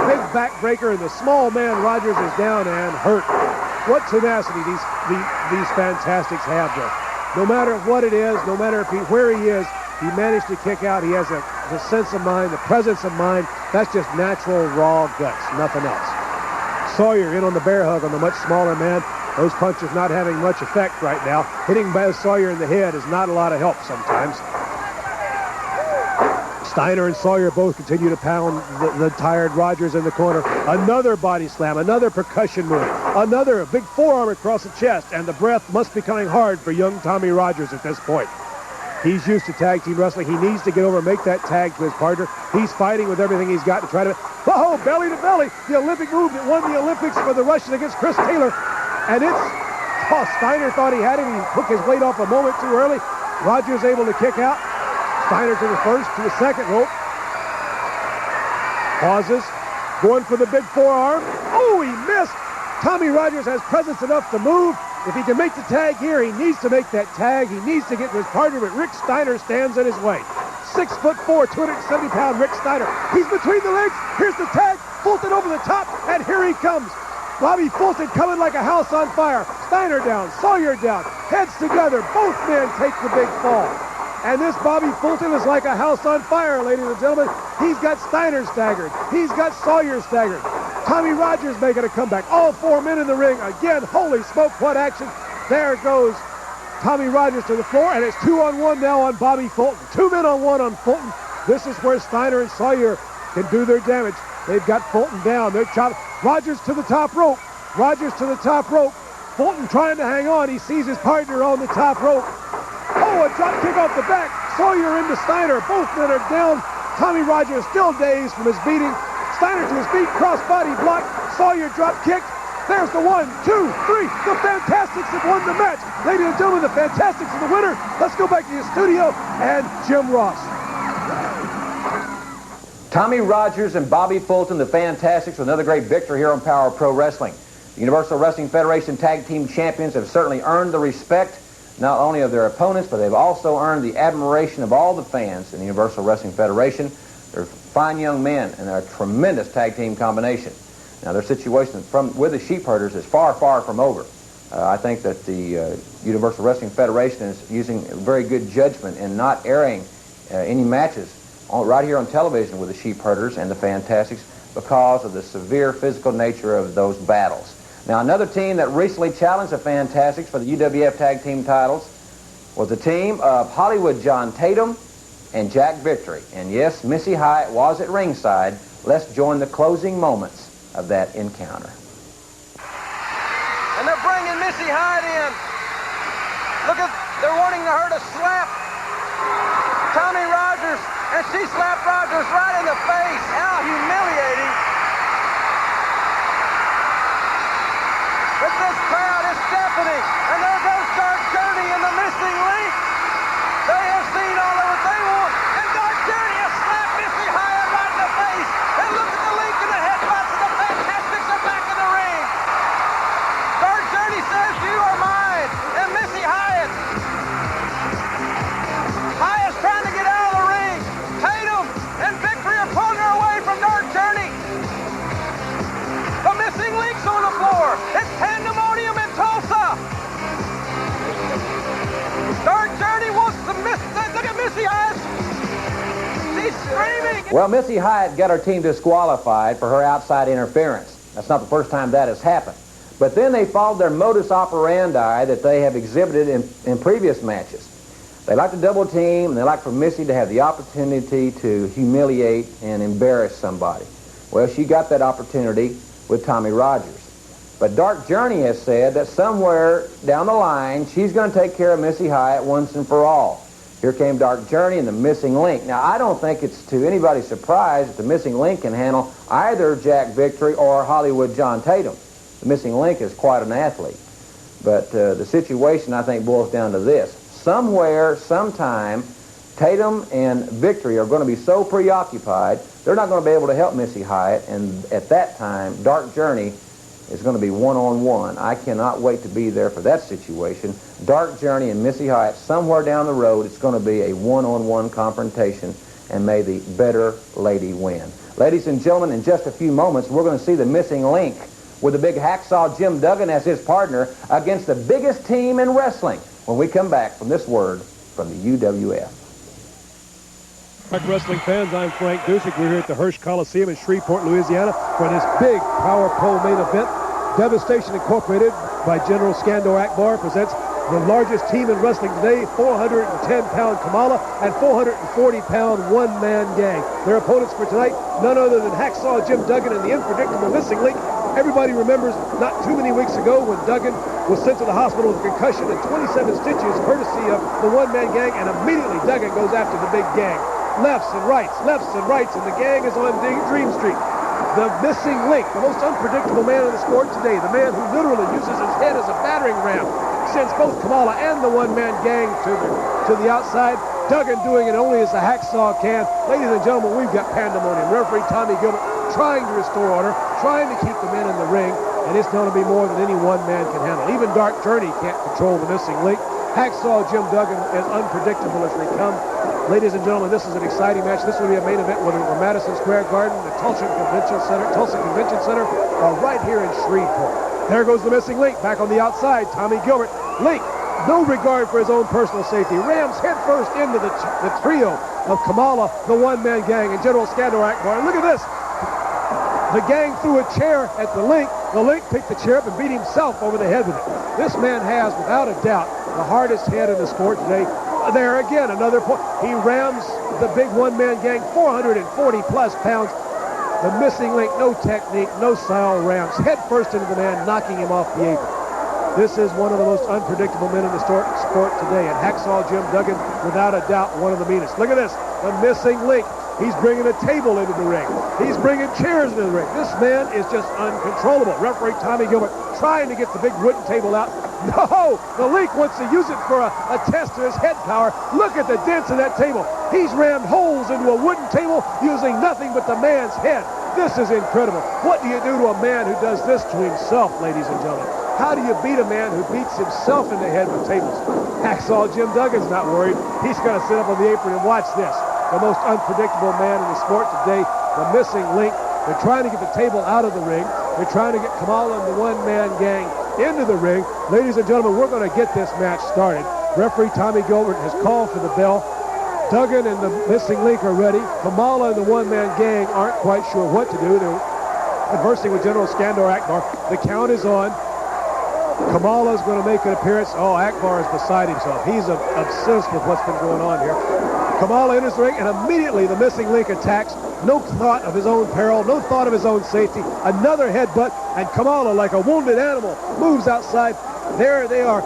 Big backbreaker, and the small man Rogers is down and hurt. What tenacity these Fantastics have, though. No matter what it is, no matter where he is, he managed to kick out. He has the sense of mind, the presence of mind. That's just natural, raw guts, nothing else. Sawyer in on the bear hug on the much smaller man. Those punches not having much effect right now. Hitting Baz Sawyer in the head is not a lot of help sometimes. Steiner and Sawyer both continue to pound the tired Rogers in the corner. Another body slam, another percussion move, another big forearm across the chest, and the breath must be coming hard for young Tommy Rogers at this point. He's used to tag team wrestling. He needs to get over and make that tag to his partner. He's fighting with everything he's got to try to... Whoa, belly to belly, the Olympic move that won the Olympics for the Russian against Chris Taylor. And it's... Oh, Steiner thought he had him. He took his weight off a moment too early. Rogers able to kick out. Steiner to the first, to the second rope. Pauses. Going for the big forearm. Oh, he missed. Tommy Rogers has presence enough to move. If he can make the tag here, he needs to make that tag. He needs to get to his partner, but Rick Steiner stands in his way. 6'4", 270-pound Rick Steiner. He's between the legs. Here's the tag. Fulton over the top, and here he comes. Bobby Fulton coming like a house on fire. Steiner down, Sawyer down, heads together. Both men take the big fall. And this Bobby Fulton is like a house on fire, ladies and gentlemen. He's got Steiner staggered. He's got Sawyer staggered. Tommy Rogers making a comeback. All four men in the ring. Again, holy smoke, what action. There goes Tommy Rogers to the floor, and it's 2-on-1 now on Bobby Fulton. 2 men on 1 on Fulton. This is where Steiner and Sawyer can do their damage. They've got Fulton down. They're chopping. Rogers to the top rope. Rogers to the top rope. Fulton trying to hang on. He sees his partner on the top rope. Oh, a drop kick off the back. Sawyer into Steiner. Both men are down. Tommy Rogers still dazed from his beating. Steiner to his feet, cross-body block. Sawyer drop kick. There's the 1, 2, 3. The Fantastics have won the match. Ladies and gentlemen, the Fantastics are the winner. Let's go back to the studio and Jim Ross. Tommy Rogers and Bobby Fulton, the Fantastics, with another great victory here on Power Pro Wrestling. The Universal Wrestling Federation Tag Team Champions have certainly earned the respect not only of their opponents, but they've also earned the admiration of all the fans in the Universal Wrestling Federation. They're fine young men, and they're a tremendous tag team combination. Now, their situation with the Sheep Herders is far, far from over. I think that the Universal Wrestling Federation is using very good judgment in not airing any matches right here on television with the Sheep Herders and the Fantastics because of the severe physical nature of those battles. Now, another team that recently challenged the Fantastics for the UWF Tag Team titles was the team of Hollywood John Tatum and Jack Victory. And yes, Missy Hyatt was at ringside. Let's join the closing moments of that encounter. And they're bringing Missy Hyatt in. Look at, they're wanting her to slap Tommy Rogers, and she slapped Rogers right in the face. How humiliating. But this crowd is deafening, and there goes Dark Journey and the Missing Link. They have seen all of what they want, and Dark Journey has slapped Missy Hyatt right in the face. And look at the link in the headbutts, and the Fantastics are back in the ring. Dark Journey says, "You are mine," and Missy Hyatt. Hyatt's trying to get out of the ring. Tatum and Victory are pulling her away from Dark Journey. The Missing Link's on the floor. It's pandemonium in Tulsa. Dark Journey wants to miss. Look at Missy Hyatt. She's screaming. Well, Missy Hyatt got her team disqualified for her outside interference. That's not the first time that has happened. But then they followed their modus operandi that they have exhibited in previous matches. They like to double team, and they like for Missy to have the opportunity to humiliate and embarrass somebody. Well, she got that opportunity with Tommy Rogers. But Dark Journey has said that somewhere down the line, she's going to take care of Missy Hyatt once and for all. Here came Dark Journey and the Missing Link. Now, I don't think it's to anybody's surprise that the Missing Link can handle either Jack Victory or Hollywood John Tatum. The Missing Link is quite an athlete. But the situation, I think, boils down to this. Somewhere, sometime, Tatum and Victory are going to be so preoccupied, they're not going to be able to help Missy Hyatt, and at that time, Dark Journey is going to be one-on-one. I cannot wait to be there for that situation. Dark Journey and Missy Hyatt, somewhere down the road, it's going to be a one-on-one confrontation, and may the better lady win. Ladies and gentlemen, in just a few moments, we're going to see the Missing Link with the big hacksaw Jim Duggan as his partner against the biggest team in wrestling when we come back from this word from the UWF. Wrestling fans, I'm Frank Dusick. We're here at the Hirsch Coliseum in Shreveport, Louisiana for this big Power Pro main event. Devastation Incorporated by General Skandor Akbar presents the largest team in wrestling today, 410-pound Kamala and 440-pound one-man gang. Their opponents for tonight, none other than Hacksaw Jim Duggan and the unpredictable Missing Link. Everybody remembers not too many weeks ago when Duggan was sent to the hospital with a concussion and 27 stitches courtesy of the one-man gang, and immediately Duggan goes after the big gang. Lefts and rights, and the gang is on Dream Street. The Missing Link, the most unpredictable man in the sport today, the man who literally uses his head as a battering ram, sends both Kamala and the one-man gang to the outside. Duggan doing it only as a hacksaw can. Ladies and gentlemen, we've got pandemonium. Referee Tommy Gilbert trying to restore order, trying to keep the men in the ring, and it's going to be more than any one man can handle. Even Dark Journey can't control the Missing Link. Hacksaw Jim Duggan, as unpredictable as they come. Ladies and gentlemen, this is an exciting match. This will be a main event, whether it were Madison Square Garden, the Tulsa Convention Center, or right here in Shreveport. There goes the Missing Link, back on the outside. Tommy Gilbert. Link, no regard for his own personal safety, rams headfirst into the trio of Kamala, the one-man gang, and General Skandor Akbar. And look at this. The gang threw a chair at the Link. The Link picked the chair up and beat himself over the head with it. This man has, without a doubt, the hardest head in the sport today. There again, another point. He rams the big one-man gang, 440-plus pounds. The Missing Link, no technique, no style, rams head first into the man, knocking him off the apron. This is one of the most unpredictable men in the sport today, and Hacksaw Jim Duggan, without a doubt, one of the meanest. Look at this, the Missing Link. He's bringing a table into the ring. He's bringing chairs into the ring. This man is just uncontrollable. Referee Tommy Gilbert trying to get the big wooden table out. No! The Link wants to use it for a test of his head power. Look at the dents in that table. He's rammed holes into a wooden table using nothing but the man's head. This is incredible. What do you do to a man who does this to himself, ladies and gentlemen? How do you beat a man who beats himself in the head with tables? Hacksaw Jim Duggan's not worried. He's going to sit up on the apron and watch this. The most unpredictable man in the sport today, the Missing Link. They're trying to get the table out of the ring. They're trying to get Kamala and the one-man gang into the ring. Ladies and gentlemen, we're going to get this match started. Referee Tommy Gilbert has called for the bell. Duggan and the Missing Link are ready. Kamala and the one-man gang aren't quite sure what to do. They're conversing with General Skandor Akbar. The count is on. Kamala's going to make an appearance. Oh, Akbar is beside himself. He's obsessed with what's been going on here. Kamala enters the ring, and immediately the Missing Link attacks. No thought of his own peril, no thought of his own safety. Another headbutt, and Kamala, like a wounded animal, moves outside. There they are.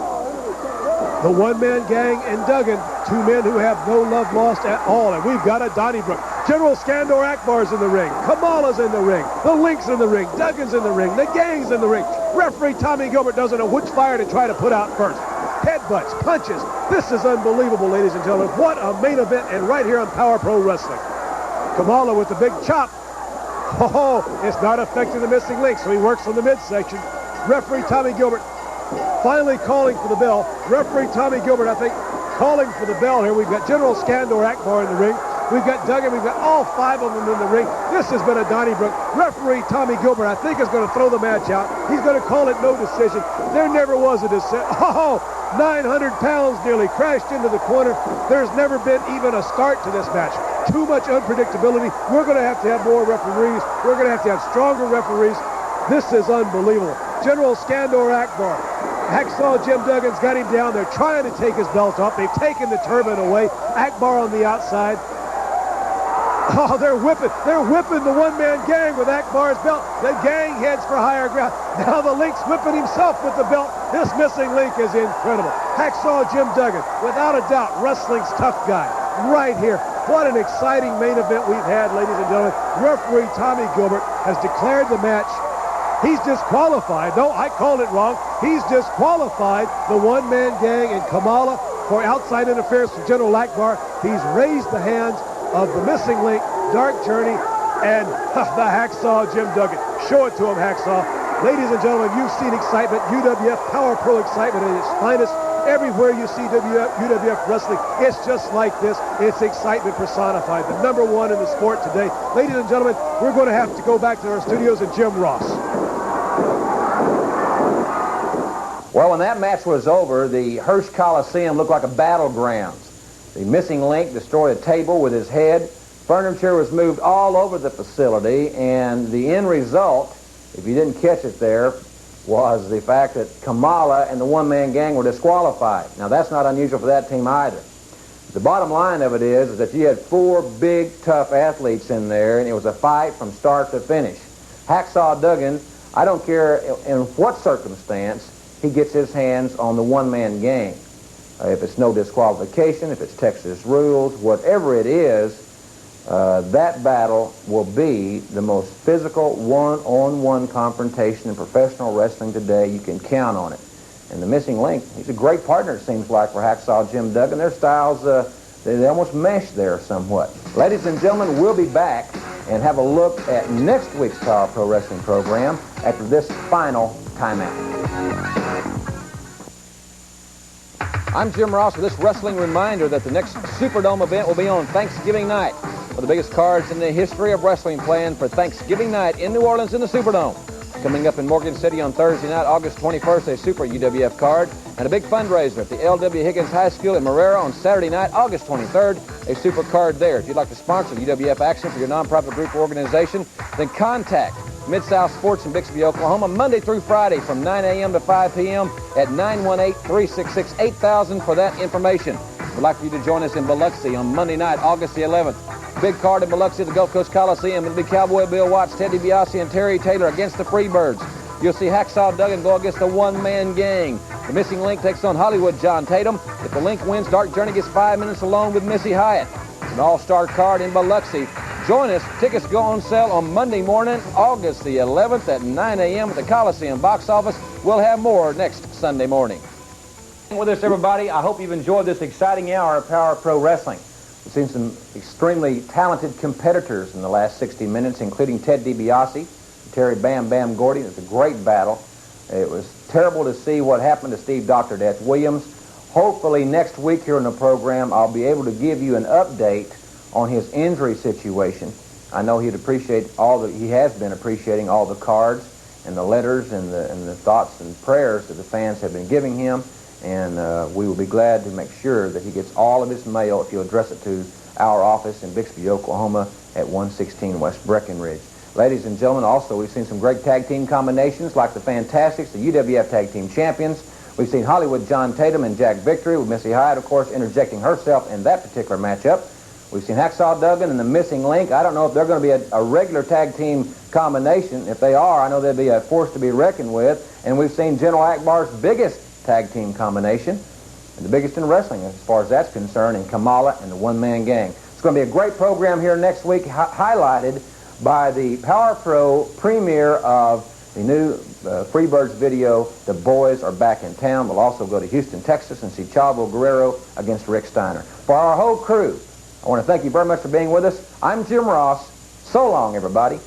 The one-man gang and Duggan, two men who have no love lost at all. And we've got a Donnybrook. General Skandor Akbar's in the ring. Kamala's in the ring. The Link's in the ring. Duggan's in the ring. The gang's in the ring. Referee Tommy Gilbert doesn't know which fire to try to put out first. Headbutts, punches. This is unbelievable, ladies and gentlemen. What a main event, and right here on Power Pro Wrestling. Kamala with the big chop. Oh, it's not affecting the Missing Link, so he works on the midsection. Referee Tommy Gilbert finally calling for the bell. Referee Tommy Gilbert, I think, calling for the bell here. We've got General Skandor Akbar in the ring. We've got Duggan. We've got all five of them in the ring. This has been a Donnybrook. Referee Tommy Gilbert, I think, is going to throw the match out. He's going to call it no decision. There never was a decision. Oh, 900 pounds nearly crashed into the corner. There's never been even a start to this match. Too much unpredictability. We're going to have more referees. We're going to have stronger referees. This is unbelievable. General Skandor Akbar. Hacksaw Jim Duggan's got him down. They're trying to take his belt off. They've taken the turban away. Akbar on the outside. Oh, they're whipping the one-man gang with Akbar's belt. The gang heads for higher ground. Now the Link's whipping himself with the belt. This Missing Link is incredible. Hacksaw Jim Duggan, without a doubt, wrestling's tough guy. Right here. What an exciting main event we've had, ladies and gentlemen. Referee Tommy Gilbert has declared the match. He's disqualified. No, I called it wrong. He's disqualified the one-man gang and Kamala for outside interference from General Akbar. He's raised the hands of the Missing Link, Dark Journey, and the Hacksaw Jim Duggan. Show it to him, Hacksaw. Ladies and gentlemen, you've seen excitement. UWF Power Pro excitement at its finest. Everywhere you see UWF wrestling, it's just like this. It's excitement personified. The number one in the sport today. Ladies and gentlemen, we're going to have to go back to our studios and Jim Ross. Well, when that match was over, the Hirsch Coliseum looked like a battlegrounds. The missing link destroyed a table with his head. Furniture was moved all over the facility, and the end result, if you didn't catch it there, was the fact that Kamala and the one-man gang were disqualified. Now, that's not unusual for that team either. The bottom line of it is that you had 4 big, tough athletes in there, and it was a fight from start to finish. Hacksaw Duggan, I don't care in what circumstance, he gets his hands on the one-man gang. If it's no disqualification, if it's Texas rules, whatever it is, that battle will be the most physical one-on-one confrontation in professional wrestling today. You can count on it. And the missing link, he's a great partner, it seems like, for Hacksaw Jim Duggan. Their styles, they almost mesh there somewhat. Ladies and gentlemen, we'll be back and have a look at next week's Power Pro Wrestling program after this final timeout. I'm Jim Ross with this wrestling reminder that the next Superdome event will be on Thanksgiving night, with the biggest cards in the history of wrestling planned for Thanksgiving night in New Orleans in the Superdome. Coming up in Morgan City on Thursday night, August 21st, a Super UWF card, and a big fundraiser at the L.W. Higgins High School in Marrero on Saturday night, August 23rd, a Super card there. If you'd like to sponsor UWF action for your nonprofit group or organization, then contact Mid-South Sports in Bixby, Oklahoma, Monday through Friday from 9 a.m. to 5 p.m. at 918-366-8000 for that information. We'd like for you to join us in Biloxi on Monday night, August the 11th. Big card in Biloxi at the Gulf Coast Coliseum. It'll be Cowboy Bill Watts, Ted DiBiase, and Terry Taylor against the Freebirds. You'll see Hacksaw Duggan go against the one-man gang. The missing link takes on Hollywood John Tatum. If the link wins, Dark Journey gets 5 minutes alone with Missy Hyatt. It's an all-star card in Biloxi. Join us. Tickets go on sale on Monday morning, August the 11th at 9 a.m. at the Coliseum box office. We'll have more next Sunday morning. With us, everybody, I hope you've enjoyed this exciting hour of Power Pro Wrestling. We've seen some extremely talented competitors in the last 60 minutes, including Ted DiBiase, Terry Bam Bam Gordy. It was a great battle. It was terrible to see what happened to Steve Dr. Death Williams. Hopefully next week here in the program, I'll be able to give you an update on his injury situation. I know he'd appreciate he has been appreciating all the cards and the letters and the thoughts and prayers that the fans have been giving him. And we will be glad to make sure that he gets all of his mail if you'll address it to our office in Bixby, Oklahoma at 116 West Breckenridge. Ladies and gentlemen, also we've seen some great tag team combinations like the Fantastics, the UWF Tag Team Champions. We've seen Hollywood John Tatum and Jack Victory, with Missy Hyatt, of course, interjecting herself in that particular matchup. We've seen Hacksaw Duggan and the Missing Link. I don't know if they're going to be a regular tag team combination. If they are, I know they'll be a force to be reckoned with. And we've seen General Akbar's biggest tag team combination, and the biggest in wrestling as far as that's concerned, in Kamala and the one-man gang. It's going to be a great program here next week, highlighted by the Power Pro premiere of the new Freebirds video, The Boys Are Back in Town. We'll also go to Houston, Texas, and see Chavo Guerrero against Rick Steiner. For our whole crew, I want to thank you very much for being with us. I'm Jim Ross. So long, everybody.